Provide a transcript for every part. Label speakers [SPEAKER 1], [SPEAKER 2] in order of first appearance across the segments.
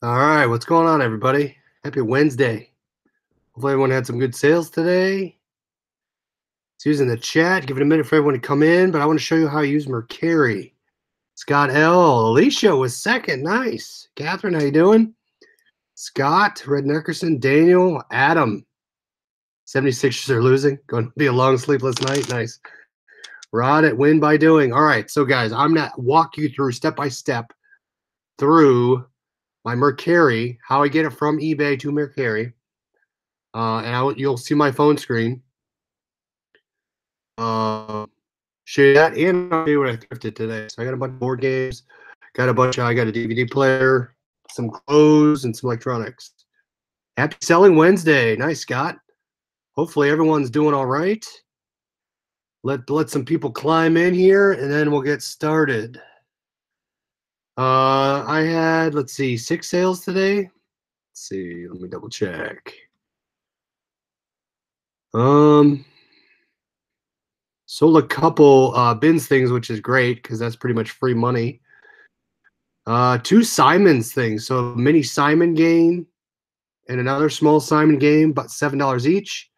[SPEAKER 1] All right, what's going on, everybody? Happy Wednesday. Hopefully, everyone had some good sales today. It's using the chat. Give it a minute for everyone to come in, but I want to show you how I use Mercari. Scott L. Alicia was second. Nice. Catherine, how you doing? Scott, Red Neckerson, Daniel, Adam. 76ers are losing. Going to be a long sleepless night. Nice. Rod at Win by Doing. All right, so guys, I'm going to walk you through step by step through my Mercari, how I get it from eBay to Mercari. And you'll see my phone screen. Show you that, and I'll show you what I thrifted today. So I got a bunch of board games, I got a DVD player, some clothes, and some electronics. Happy Selling Wednesday. Nice, Scott. Hopefully everyone's doing all right. Let some people climb in here, and then we'll get started. I had, let's see, 6 sales today. Let's see, let me double check. Sold a couple bins things, which is great because that's pretty much free money. 2 Simons things, so a mini Simon game and another small Simon game, about $7 each.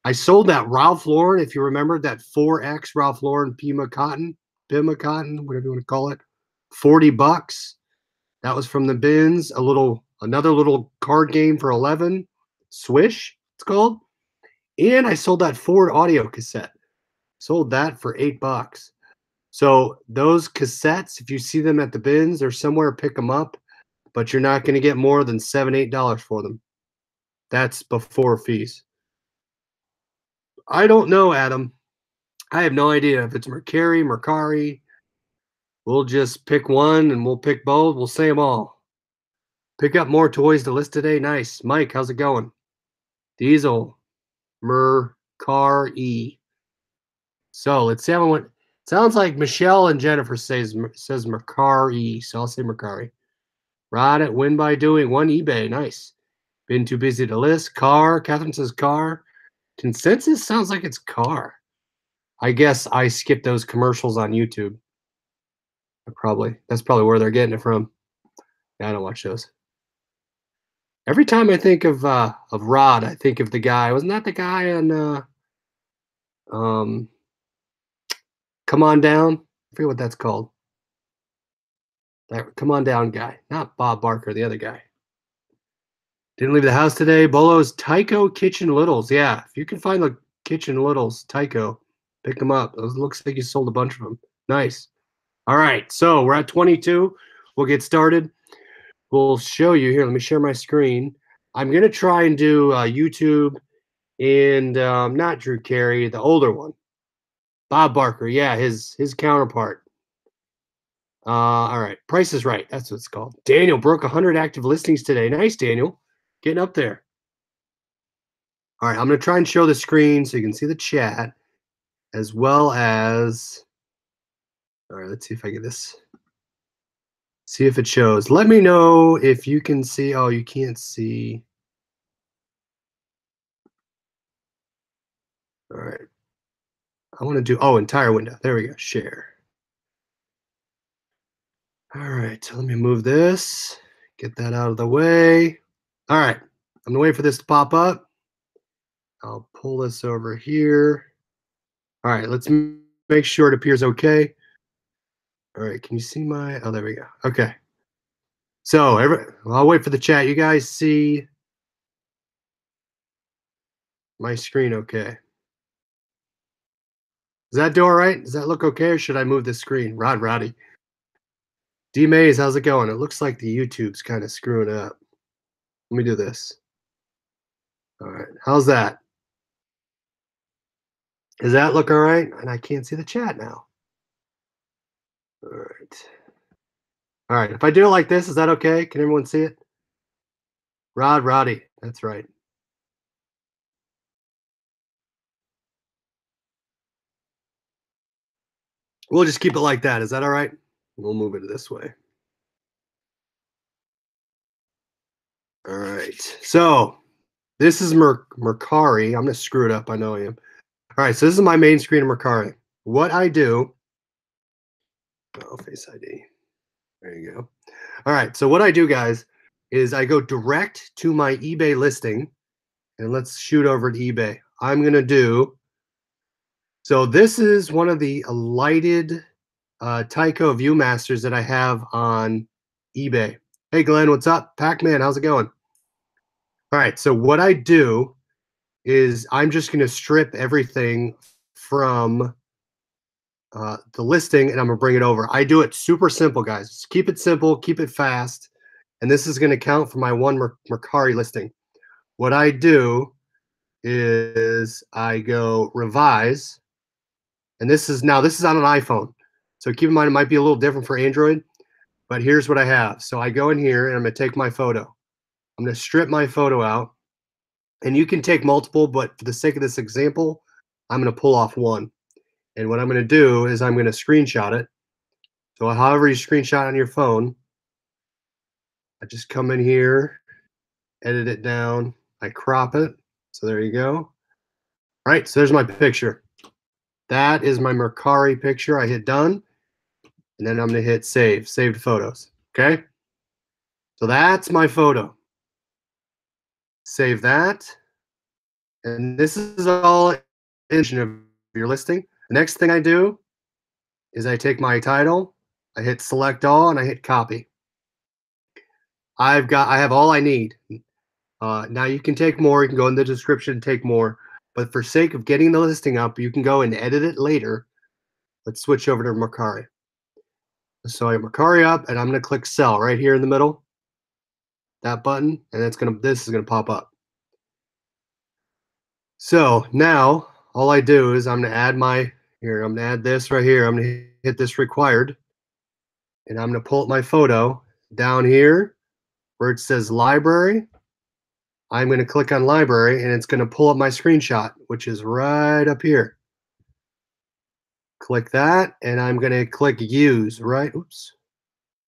[SPEAKER 1] I sold that Ralph Lauren, if you remember, that 4X Ralph Lauren Pima Cotton, whatever you want to call it, $40. That was from the bins. Another little card game for 11, Swish, it's called. And I sold that Ford audio cassette. Sold that for $8. So those cassettes, if you see them at the bins or somewhere, pick them up, but you're not going to get more than $7, $8 for them. That's before fees. I don't know, Adam. I have no idea if it's Mercari. We'll just pick one and we'll pick both. We'll say them all. Pick up more toys to list today. Nice. Mike, how's it going? Diesel, Mercari. So let's see how it sounds like Michelle and Jennifer says Mercari, so I'll say Mercari. Rod at Win by Doing, 1 eBay. Nice. Been too busy to list. Car. Catherine says car. Consensus sounds like it's car. I guess I skipped those commercials on YouTube. That's probably where they're getting it from. Yeah, I don't watch those. Every time I think of Rod, I think of the guy. Wasn't that the guy on Come On Down? I forget what that's called. That Come On Down guy. Not Bob Barker, the other guy. Didn't leave the house today. BOLOs, Tyco Kitchen Littles. Yeah, if you can find the Kitchen Littles, Tyco, pick them up. Those looks like you sold a bunch of them. Nice. All right, so we're at 22. We'll get started. We'll show you here. Let me share my screen. I'm going to try and do YouTube and not Drew Carey, the older one. Bob Barker, yeah, his counterpart. All right, Price is Right. That's what it's called. Daniel broke 100 active listings today. Nice, Daniel. Getting up there. All right, I'm going to try and show the screen so you can see the chat as well as, all right, let's see if I get this. See if it shows. Let me know if you can see. Oh, you can't see. All right. I want to do, entire window. There we go, share. All right, so let me move this, get that out of the way. All right, I'm gonna wait for this to pop up. I'll pull this over here. All right, let's make sure it appears okay. All right, can you see my, oh, there we go. Okay. So I'll wait for the chat. You guys see my screen okay? Does that do all right? Does that look okay, or should I move the screen? Roddy. D Mays, how's it going? It looks like the YouTube's kind of screwing up. Let me do this. All right, how's that? Does that look all right? And I can't see the chat now. All right. All right, if I do it like this, is that okay? Can everyone see it? Roddy, that's right. We'll just keep it like that. Is that all right? We'll move it this way. All right, so this is Mercari. I'm going to screw it up. I know I am. All right, so this is my main screen of Mercari. What I do, Face ID. There you go. All right, so what I do, guys, is I go direct to my eBay listing, and let's shoot over to eBay. I'm going to do, so this is one of the lighted Tyco Viewmasters that I have on eBay. Hey Glenn, what's up? Pac-Man, how's it going? All right, so what I do is I'm just going to strip everything from the listing and I'm going to bring it over. I do it super simple, guys. Just keep it simple, keep it fast. And this is going to count for my one Mercari listing. What I do is I go revise, and this is on an iPhone. So keep in mind, it might be a little different for Android, but here's what I have. So I go in here and I'm going to take my photo. I'm going to strip my photo out, and you can take multiple, but for the sake of this example, I'm going to pull off one. And what I'm going to do is I'm going to screenshot it. So however you screenshot on your phone, I just come in here, edit it down, I crop it. So there you go. All right, so there's my picture. That is my Mercari picture. I hit done, and then I'm going to hit save, saved photos. Okay, so that's my photo. Save that, and this is all of your listing. The next thing I do is I take my title, I hit select all, and I hit copy. I have all I need. Now you can take more. You can go in the description and take more. But for sake of getting the listing up, you can go and edit it later. Let's switch over to Mercari. So I have Mercari up, and I'm going to click sell right here in the middle. That button, and this is gonna pop up. So now all I do is I'm gonna add I'm gonna add this right here. I'm gonna hit this required, and I'm gonna pull up my photo down here where it says library. I'm going to click on library, and it's going to pull up my screenshot, which is right up here. Click that, and I'm going to click use right. Oops,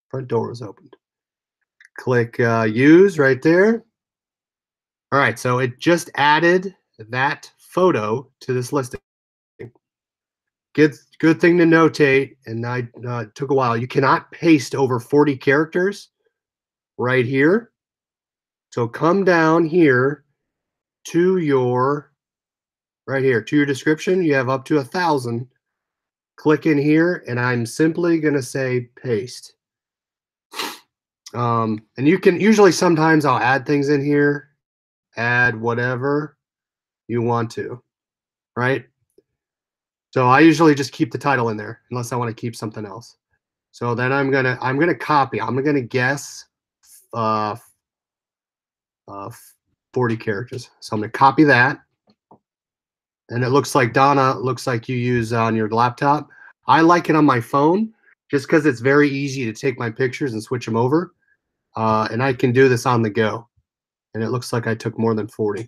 [SPEAKER 1] front door was opened. Click use right there. All right, so it just added that photo to this listing. Good thing to notate, and I took a while. You cannot paste over 40 characters right here. So come down here to your description. You have up to 1,000. Click in here, and I'm simply going to say paste. And you can usually sometimes I'll add things in here, add whatever you want to, right? So I usually just keep the title in there unless I want to keep something else. So then I'm gonna copy. I'm gonna guess uh, 40 characters. So I'm gonna copy that. And it looks like Donna, looks like you use on your laptop. I like it on my phone just because it's very easy to take my pictures and switch them over. And I can do this on the go. And it looks like I took more than 40. So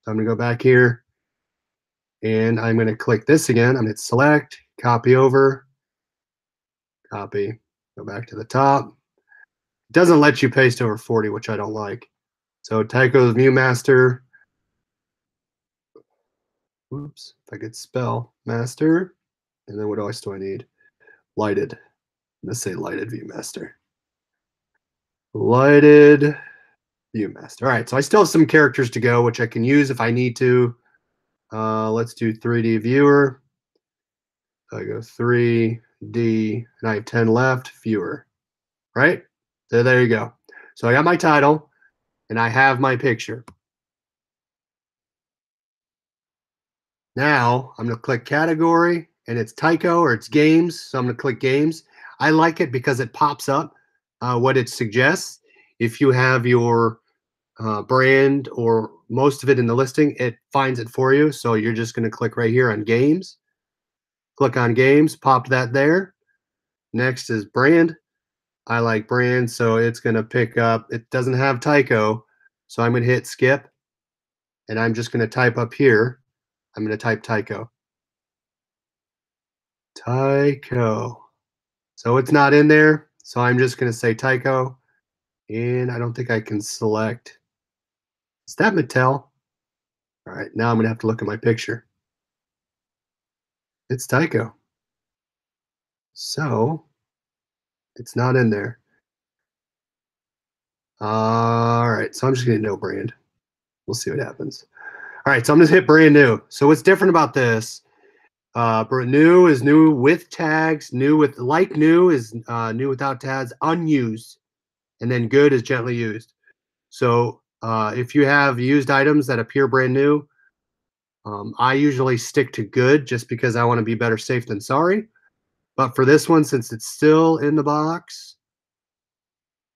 [SPEAKER 1] I'm going to go back here, and I'm going to click this again. I'm going to hit select, copy over, copy, go back to the top. It doesn't let you paste over 40, which I don't like. So Tyco Viewmaster. Oops, if I could spell master. And then what else do I need? Lighted. Let's say lighted Viewmaster. Lighted Viewmaster. All right, so I still have some characters to go, which I can use if I need to. Let's do 3D viewer. I go 3D, and I have 10 left, viewer, right? So there you go. So I got my title, and I have my picture. Now I'm going to click category, and it's Tyco or it's games. So I'm going to click games. I like it because it pops up what it suggests. If you have your brand or most of it in the listing, it finds it for you. So you're just going to click right here on games. Click on games, pop that there. Next is brand. I like brand, so it's going to pick up. It doesn't have Tyco, so I'm going to hit skip, and I'm just going to type up here. I'm going to type Tyco. Tyco. So it's not in there, so I'm just going to say Tyco, and I don't think I can select. Is that Mattel? All right, now I'm going to have to look at my picture. It's Tyco. So it's not in there. All right, so I'm just gonna no brand. We'll see what happens. All right, so I'm gonna hit brand new. So what's different about this? New is new with tags. New with like new is new without tags. Unused, and then good is gently used. So if you have used items that appear brand new, I usually stick to good just because I want to be better safe than sorry. But for this one, since it's still in the box,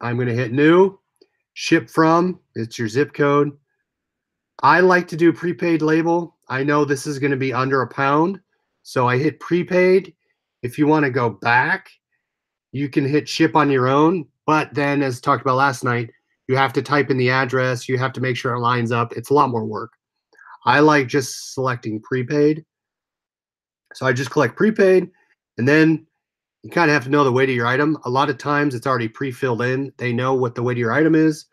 [SPEAKER 1] I'm going to hit new. Ship from, it's your zip code. I like to do prepaid label. I know this is going to be under £1, so I hit prepaid. If you want to go back, you can hit ship on your own. But then, as talked about last night, you have to type in the address. You have to make sure it lines up. It's a lot more work. I like just selecting prepaid. So I just collect prepaid, and then you kind of have to know the weight of your item. A lot of times it's already pre-filled in. They know what the weight of your item is.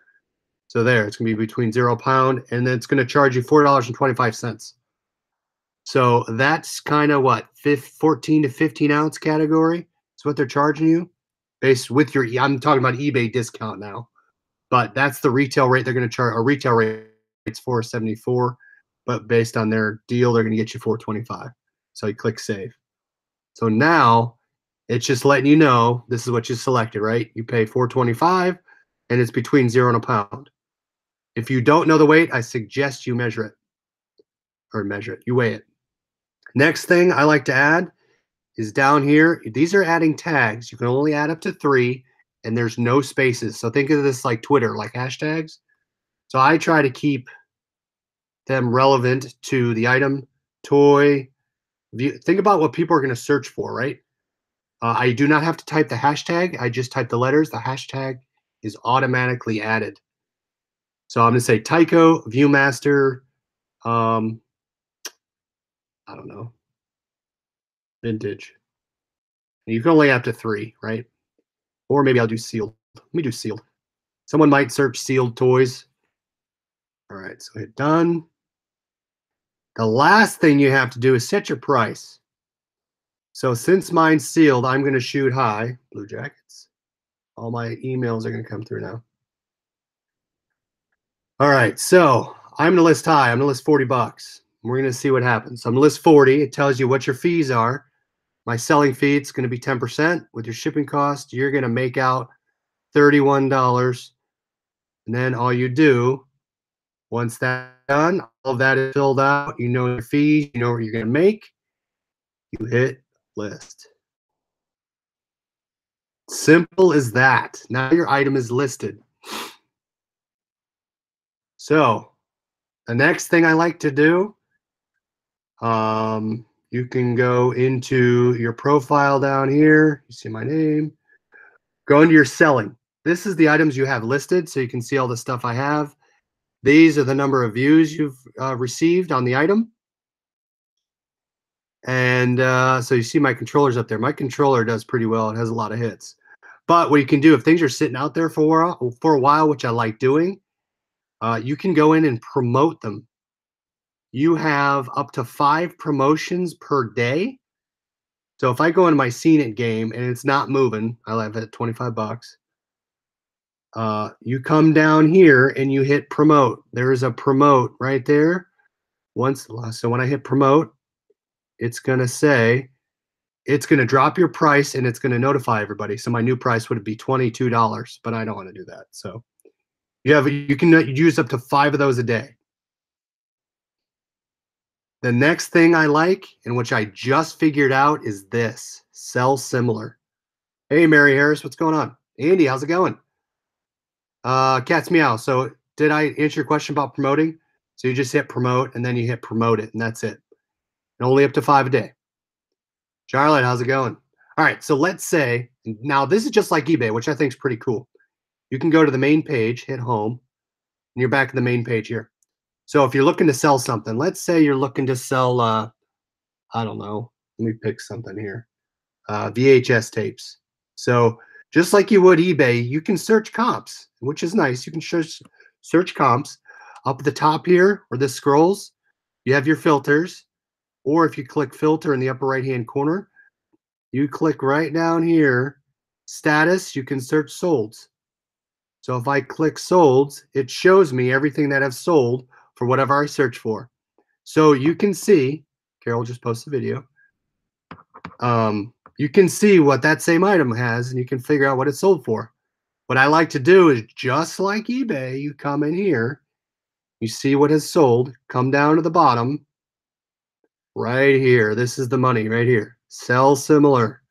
[SPEAKER 1] So there, it's gonna be between £0, and then it's gonna charge you $4.25. So that's kind of what 14 to 15 ounce category. That's what they're charging you, based with your. I'm talking about eBay discount now, but that's the retail rate they're gonna charge. A retail rate it's 474, but based on their deal, they're gonna get you 425. So you click save. So now it's just letting you know this is what you selected, right? You pay 425, and it's between 0 and £1. If you don't know the weight, I suggest you measure it, you weigh it. Next thing I like to add is down here. These are adding tags. You can only add up to 3, and there's no spaces. So think of this like Twitter, like hashtags. So I try to keep them relevant to the item, toy. Think about what people are going to search for, right? I do not have to type the hashtag. I just type the letters. The hashtag is automatically added. So I'm going to say Tyco, Viewmaster, um, I don't know, vintage. And you can only have to 3, right? Or maybe I'll do sealed. Let me do sealed. Someone might search sealed toys. All right, so hit done. The last thing you have to do is set your price. So since mine's sealed, I'm going to shoot high. Blue Jackets. All my emails are going to come through now. All right, so I'm going to list high. I'm going to list $40. We're going to see what happens. So I'm going to list 40. It tells you what your fees are. My selling fee is going to be 10%. With your shipping cost, you're going to make out $31. And then all you do, once that's done, all of that is filled out, you know your fees, you know what you're going to make, you hit list. Simple as that. Now your item is listed. So the next thing I like to do, you can go into your profile down here. You see my name. Go into your selling. This is the items you have listed, so you can see all the stuff I have. These are the number of views you've received on the item. And so you see my controllers up there. My controller does pretty well. It has a lot of hits. But what you can do, if things are sitting out there for a while, which I like doing, you can go in and promote them. You have up to 5 promotions per day. So if I go into my Seen It game and it's not moving, I have it at $25. You come down here and you hit promote. There's a promote right there. So when I hit promote, it's going to say, it's going to drop your price and it's going to notify everybody. So my new price would be $22, but I don't want to do that. So you can use up to 5 of those a day. The next thing I like, and which I just figured out, is this: sell similar. Hey, Mary Harris, what's going on? Andy, how's it going? Cat's meow. So did I answer your question about promoting? So you just hit promote and then you hit promote it, and that's it. And only up to 5 a day. Charlotte, how's it going? All right, so let's say, now this is just like eBay, which I think is pretty cool. You can go to the main page, hit home, and you're back in the main page here. So if you're looking to sell something, let's say you're looking to sell, I don't know, let me pick something here, VHS tapes. So just like you would eBay, you can search comps, which is nice. You can search comps. Up at the top here, where this scrolls, you have your filters. Or if you click filter in the upper right-hand corner, you click right down here, status, you can search solds. So if I click solds, it shows me everything that I've sold for whatever I search for. So you can see, Carol just posted a video. You can see what that same item has, and you can figure out what it's sold for. What I like to do is just like eBay, you come in here, you see what is sold, come down to the bottom, right here. This is the money right here. Sell similar.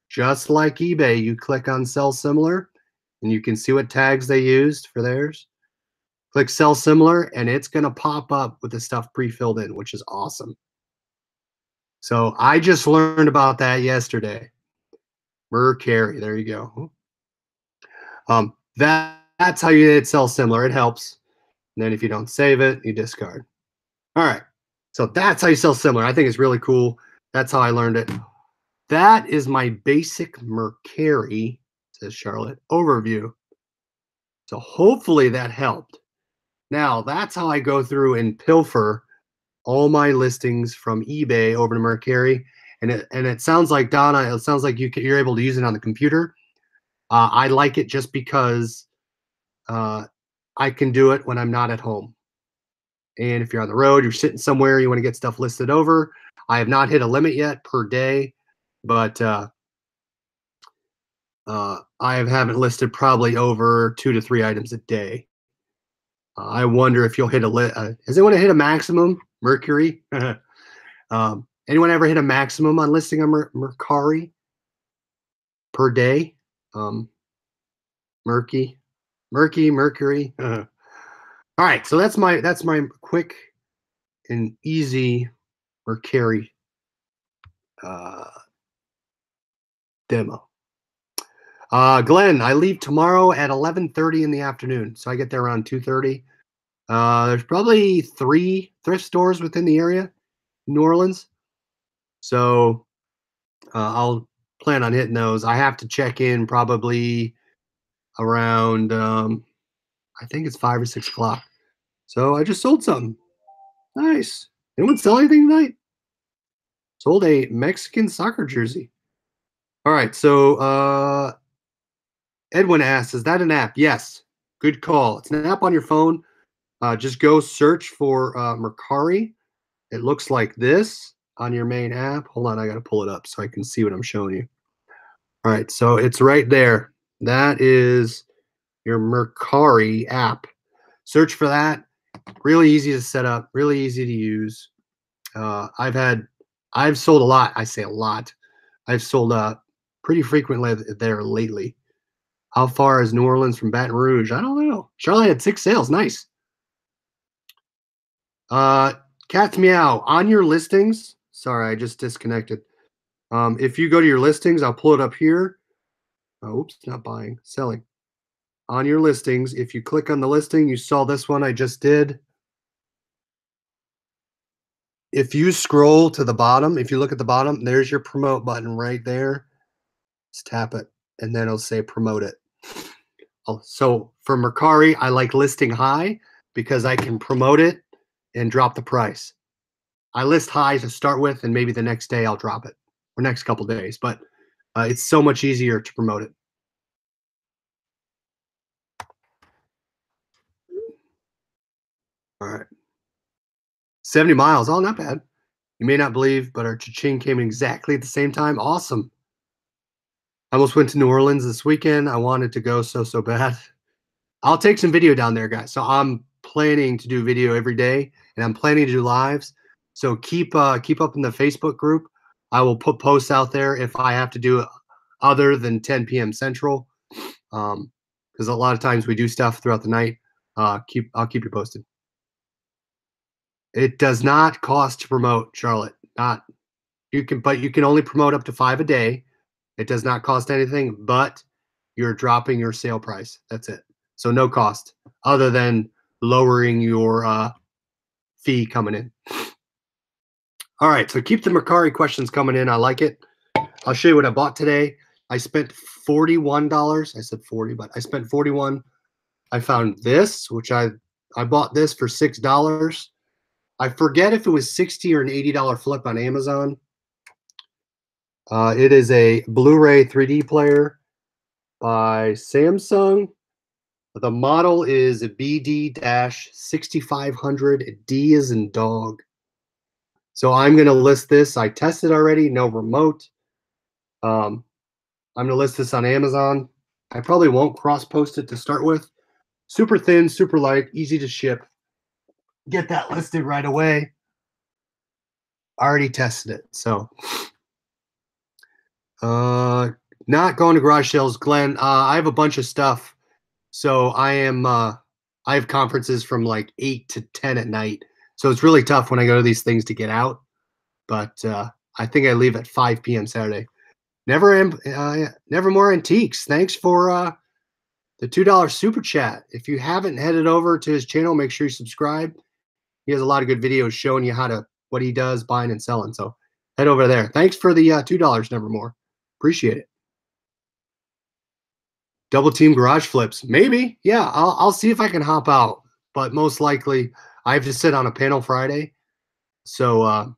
[SPEAKER 1] Just like eBay, you click on sell similar, and you can see what tags they used for theirs. Click sell similar, and it's going to pop up with the stuff pre-filled in, which is awesome. So I just learned about that yesterday. Mercari, there you go. That's how you hit sell similar. It helps. And then if you don't save it, you discard. All right. So that's how you sell similar. I think it's really cool. That's how I learned it. That is my basic Mercari, says Charlotte, overview. So hopefully that helped. Now that's how I go through and pilfer all my listings from eBay over to Mercari. And it sounds like, Donna, it sounds like you're able to use it on the computer. I like it just because I can do it when I'm not at home. And if you're on the road, you're sitting somewhere, you want to get stuff listed over. I have not hit a limit yet per day, but I haven't listed probably over 2 to 3 items a day. I wonder if you'll hit has anyone hit a maximum, Mercury? Anyone ever hit a maximum on listing on Mercari per day? Mercury. All right, so that's my quick and easy Mercari demo. Glenn, I leave tomorrow at 11:30 in the afternoon, so I get there around 2:30. There's probably 3 thrift stores within the area, New Orleans. So I'll plan on hitting those. I have to check in probably around, I think it's 5 or 6 o'clock. So I just sold something. Nice. Anyone sell anything tonight? Sold a Mexican soccer jersey. All right. So Edwin asks, is that an app? Yes. Good call. It's an app on your phone. Just go search for Mercari. It looks like this on your main app. Hold on, I got to pull it up so I can see what I'm showing you. All right, so it's right there. That is your Mercari app. Search for that. Really easy to set up, really easy to use. I've sold a lot. I say a lot. I've sold pretty frequently there lately. How far is New Orleans from Baton Rouge? I don't know. Charlotte had 6 sales. Nice. Cat's Meow, on your listings. Sorry, I just disconnected. If you go to your listings, I'll pull it up here. Oops, not buying, selling. On your listings, if you click on the listing, you saw this one I just did. If you scroll to the bottom, if you look at the bottom, there's your promote button right there. Just tap it, and then it'll say promote it. So for Mercari, I like listing high because I can promote it and drop the price. I list high to start with, and maybe the next day I'll drop it, or next couple days. But it's so much easier to promote it. All right. 70 miles. Oh, not bad. You may not believe, but our cha-ching came in exactly at the same time. Awesome. I almost went to New Orleans this weekend. I wanted to go so bad. I'll take some video down there, guys. So I'm planning to do video every day, and I'm planning to do lives. So keep up in the Facebook group. I will put posts out there if I have to do it other than 10 p.m. Central, because a lot of times we do stuff throughout the night. I'll keep you posted. It does not cost to promote, Charlotte. But you can only promote up to 5 a day. It does not cost anything, but you're dropping your sale price. That's it. So no cost other than lowering your fee coming in. All right, so keep the Mercari questions coming in. I like it. I'll show you what I bought today. I spent $41. I said 40, but I spent 41. I found this, which I bought this for $6. I forget if it was $60 or an $80 flip on Amazon. It is a Blu-ray 3D player by Samsung. The model is BD-6500. D is in dog. So I'm going to list this. I tested already, no remote. I'm going to list this on Amazon. I probably won't cross-post it to start with. Super thin, super light, easy to ship. Get that listed right away. I already tested it. So not going to garage sales. Glenn, I have a bunch of stuff. So I have conferences from like 8 to 10 at night. So it's really tough when I go to these things to get out. But I think I leave at 5 p.m. Saturday. Never more antiques. Thanks for the $2 super chat. If you haven't headed over to his channel, make sure you subscribe. He has a lot of good videos showing you what he does, buying and selling. So head over there. Thanks for the $2, Nevermore. Appreciate it. Double team garage flips. Maybe. Yeah, I'll see if I can hop out. But most likely I have to sit on a panel Friday. So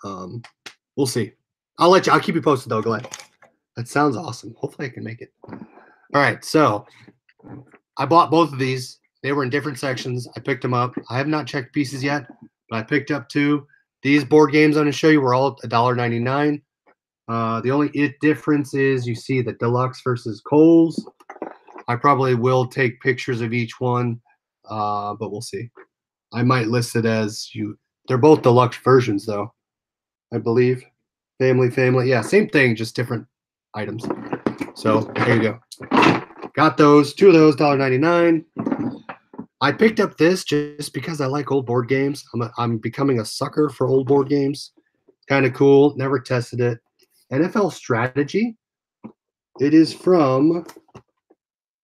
[SPEAKER 1] we'll see. I'll keep you posted though, Glenn. That sounds awesome. Hopefully I can make it. All right, so I bought both of these. They were in different sections. I picked them up. I have not checked pieces yet, but I picked up 2. These board games I'm going to show you were all $1.99. The only difference is you see the deluxe versus Kohl's. I probably will take pictures of each one, but we'll see. I might list it as they're both deluxe versions though, I believe. Family. Yeah, same thing, just different items. So there you go. Got those, 2 of those, $1.99. I picked up this just because I like old board games. I'm becoming a sucker for old board games. Kind of cool. Never tested it. NFL Strategy. It is from,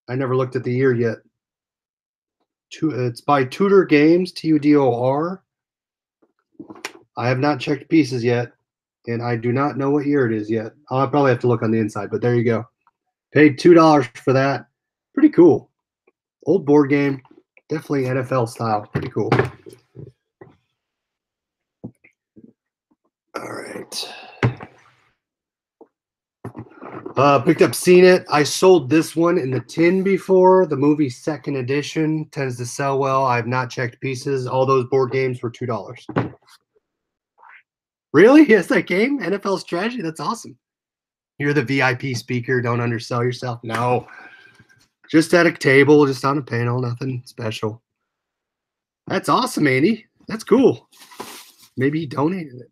[SPEAKER 1] I never looked at the year yet. It's by Tudor Games, Tudor. I have not checked pieces yet, and I do not know what year it is yet. I'll probably have to look on the inside, but there you go. Paid $2 for that. Pretty cool. Old board game. Definitely NFL style. Pretty cool. All right. Picked up Seen It. I sold this one in the tin before. The movie second edition tends to sell well. I have not checked pieces. All those board games were $2. Really? Yes, that game? NFL Strategy? That's awesome. You're the VIP speaker. Don't undersell yourself. No. Just at a table, just on a panel. Nothing special. That's awesome, Andy. That's cool. Maybe he donated it.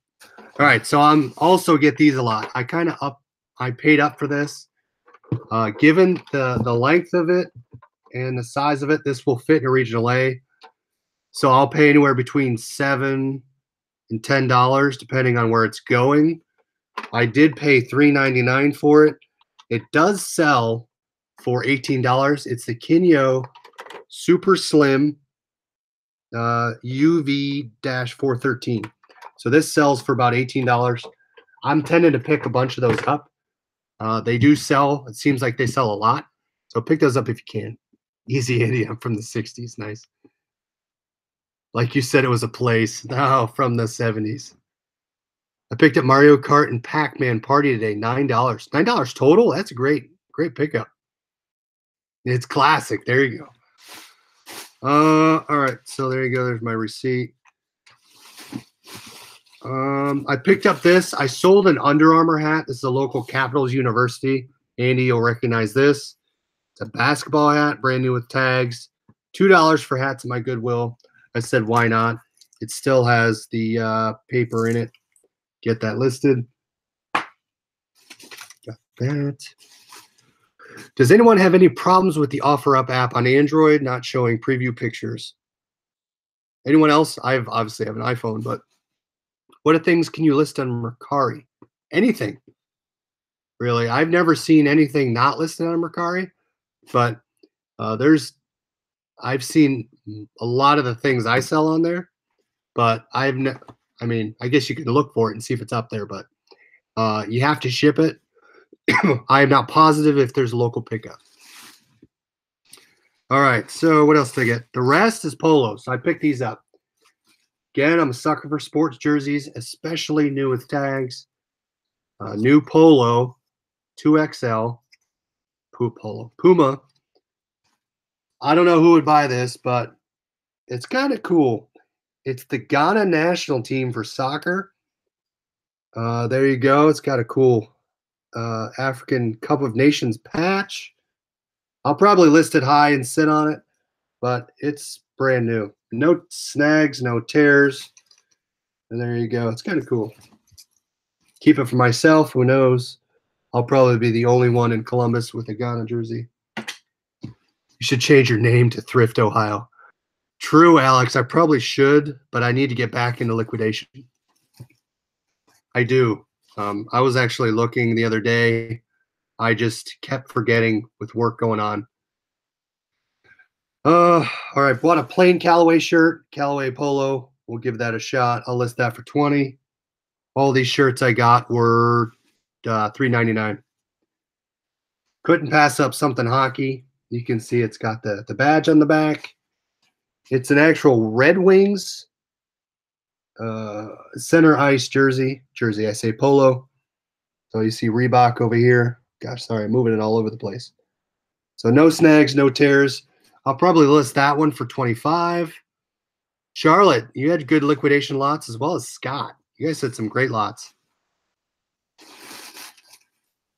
[SPEAKER 1] All right, so I'm also get these a lot. I paid up for this. Given the length of it and the size of it, this will fit in a regional A. So I'll pay anywhere between $7 and $10 depending on where it's going. I did pay $3.99 for it. It does sell for $18. It's the Kinyo Super Slim UV-413. So this sells for about $18. I'm tending to pick a bunch of those up. They do sell. It seems like they sell a lot. So pick those up if you can. Easy idiom from the 60s. Nice. Like you said, it was a place. No, from the 70s. I picked up Mario Kart and Pac-Man Party today. $9. $9 total? That's a great pickup. It's classic. There you go. All right. So there you go. There's my receipt. I picked up this. I sold an Under Armour hat. This is a local Capitals University. Andy, you'll recognize this. It's a basketball hat, brand new with tags. $2 for hats at my Goodwill. I said, why not? It still has the paper in it. Get that listed. Got that. Does anyone have any problems with the OfferUp app on Android not showing preview pictures? Anyone else? I obviously have an iPhone, but what things can you list on Mercari? Anything, really. I've never seen anything not listed on Mercari, but I've seen a lot of the things I sell on there, but I mean, I guess you can look for it and see if it's up there, but you have to ship it. I am not positive if there's a local pickup. All right, so what else did I get? The rest is polos. So I picked these up. Again, I'm a sucker for sports jerseys, especially new with tags. New polo, 2XL, Puma. I don't know who would buy this, but it's kind of cool. It's the Ghana national team for soccer. There you go. It's got a cool African Cup of Nations patch. I'll probably list it high and sit on it, but it's brand new. No snags, no tears. And there you go. It's kind of cool. Keep it for myself. Who knows? I'll probably be the only one in Columbus with a Ghana jersey. You should change your name to Thrift Ohio. True, Alex. I probably should, but I need to get back into liquidation. I do. I was actually looking the other day. I just kept forgetting with work going on. All right. Bought a plain Callaway shirt, Callaway polo. We'll give that a shot. I'll list that for 20. All these shirts I got were $3.99. Couldn't pass up something hockey. You can see it's got the badge on the back. It's an actual Red Wings center ice jersey. I say polo. So you see Reebok over here. Gosh, sorry, I'm moving it all over the place. So no snags, no tears. I'll probably list that one for 25. Charlotte, you had good liquidation lots as well as Scott. You guys had some great lots.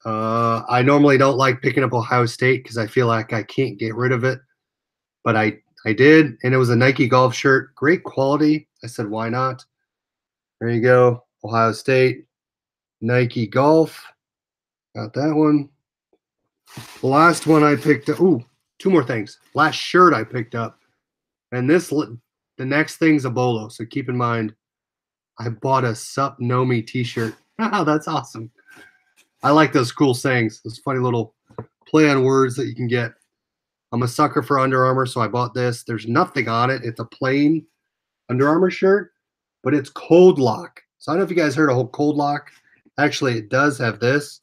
[SPEAKER 1] I normally don't like picking up Ohio State because I feel like I can't get rid of it. But I did, and it was a Nike golf shirt. Great quality. I said, why not? There you go. Ohio State, Nike golf. Got that one. The last one I picked up. Ooh, two more things. Last shirt I picked up. And the next thing's a bolo. So keep in mind, I bought a Sup Nomi t-shirt. Wow, that's awesome. I like those cool sayings, those funny little play on words that you can get. I'm a sucker for Under Armour, so I bought this. There's nothing on it. It's a plain Under Armour shirt, but it's cold lock. So I don't know if you guys heard of cold lock. Actually, it does have this.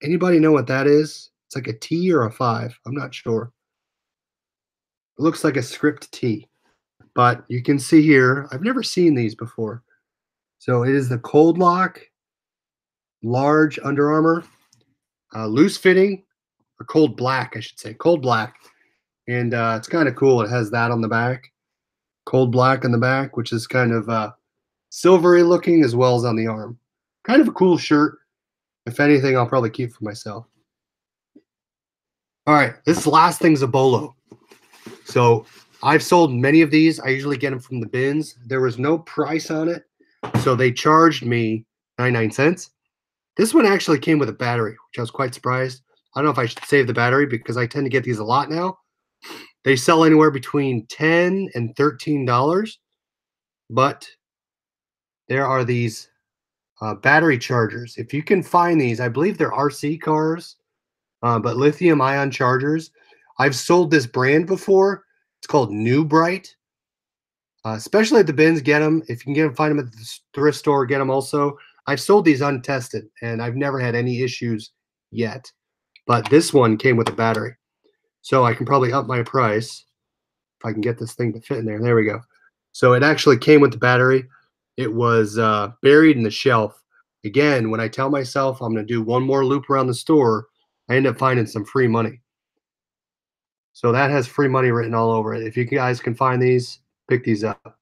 [SPEAKER 1] Anybody know what that is? It's like a T or a 5. I'm not sure. It looks like a script T. But you can see here, I've never seen these before. So it is the cold lock, large Under Armour, loose fitting, or cold black, I should say, cold black. And it's kind of cool. It has that on the back, cold black on the back, which is kind of silvery looking as well as on the arm. Kind of a cool shirt. If anything, I'll probably keep for myself. All right, this last thing's a bolo. So I've sold many of these. I usually get them from the bins. There was no price on it, so they charged me 99 cents. This one actually came with a battery, which I was quite surprised. I don't know if I should save the battery because I tend to get these a lot now. They sell anywhere between $10 and $13, but there are these battery chargers. If you can find these, I believe they're RC cars, but lithium ion chargers. I've sold this brand before. It's called New Bright. Especially at the bins, get them. If you can get them, find them at the thrift store, get them also. I've sold these untested, and I've never had any issues yet. But this one came with a battery. So I can probably up my price if I can get this thing to fit in there. There we go. So it actually came with the battery. It was buried in the shelf. Again, when I tell myself I'm going to do one more loop around the store, I end up finding some free money. So that has free money written all over it. If you guys can find these, pick these up.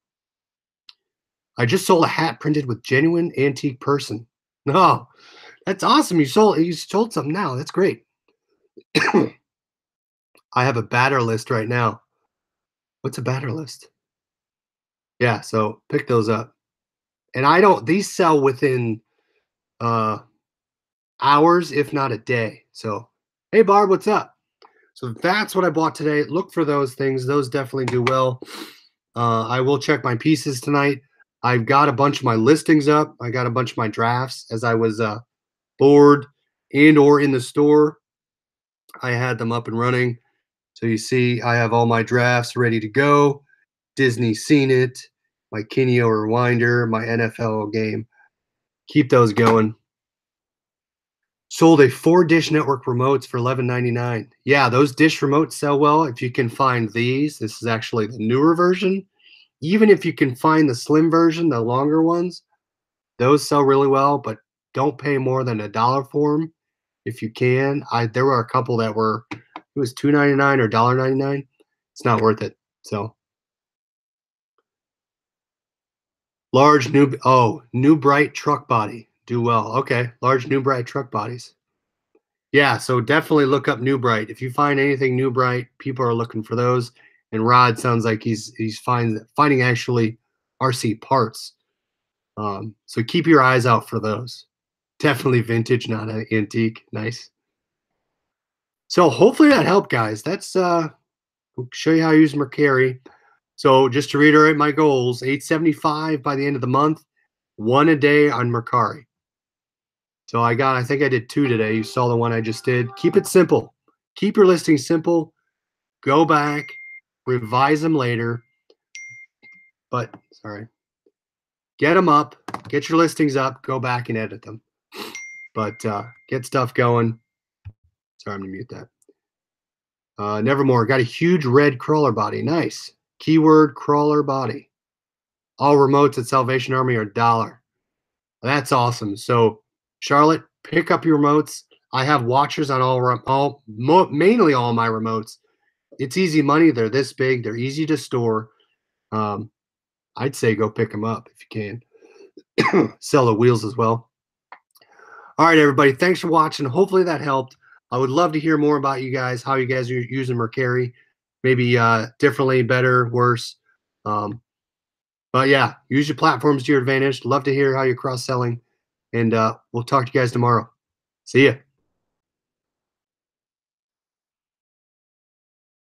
[SPEAKER 1] I just sold a hat printed with genuine antique person. No, that's awesome. You sold something now. That's great. I have a batter list right now. What's a batter list? Yeah, so pick those up. And these sell within hours, if not a day. So, hey Barb, what's up? So that's what I bought today. Look for those things. Those definitely do well. I will check my pieces tonight. I've got a bunch of my listings up. I got a bunch of my drafts as I was bored and or in the store. I had them up and running. So you see I have all my drafts ready to go. Disney Seen It, my Kineo Rewinder, my NFL game. Keep those going. Sold a 4 Dish Network remotes for $11.99. Yeah, those Dish remotes sell well. If you can find these, this is actually the newer version. Even if you can find the slim version, the longer ones, those sell really well, but don't pay more than $1 for them if you can. There were a couple that were, it was $2.99 or $1.99. It's not worth it. So large new bright truck body. Do well. Okay. Large new bright truck bodies. Yeah, so definitely look up New Bright. If you find anything New Bright, people are looking for those. And Rod sounds like he's finding actually RC parts. So keep your eyes out for those. Definitely vintage, not an antique. Nice. So hopefully that helped, guys. That's we'll show you how to use Mercari. So just to reiterate my goals, 875 by the end of the month, one a day on Mercari. So I think I did 2 today. You saw the one I just did. Keep it simple. Keep your listings simple. Go back, revise them later. But sorry, get them up, get your listings up, go back and edit them. But get stuff going. Sorry, I'm gonna mute that. Nevermore got a huge red crawler body. Nice. Keyword crawler body. All remotes at Salvation Army are $1. That's awesome. So Charlotte, pick up your remotes. I have watchers on mainly all my remotes. It's easy money. They're this big. They're easy to store. I'd say go pick them up if you can. Sell the wheels as well. All right, everybody. Thanks for watching. Hopefully that helped. I would love to hear more about you guys, how you guys are using Mercari. Maybe differently, better, worse. But yeah, use your platforms to your advantage. Love to hear how you're cross-selling. And we'll talk to you guys tomorrow. See ya.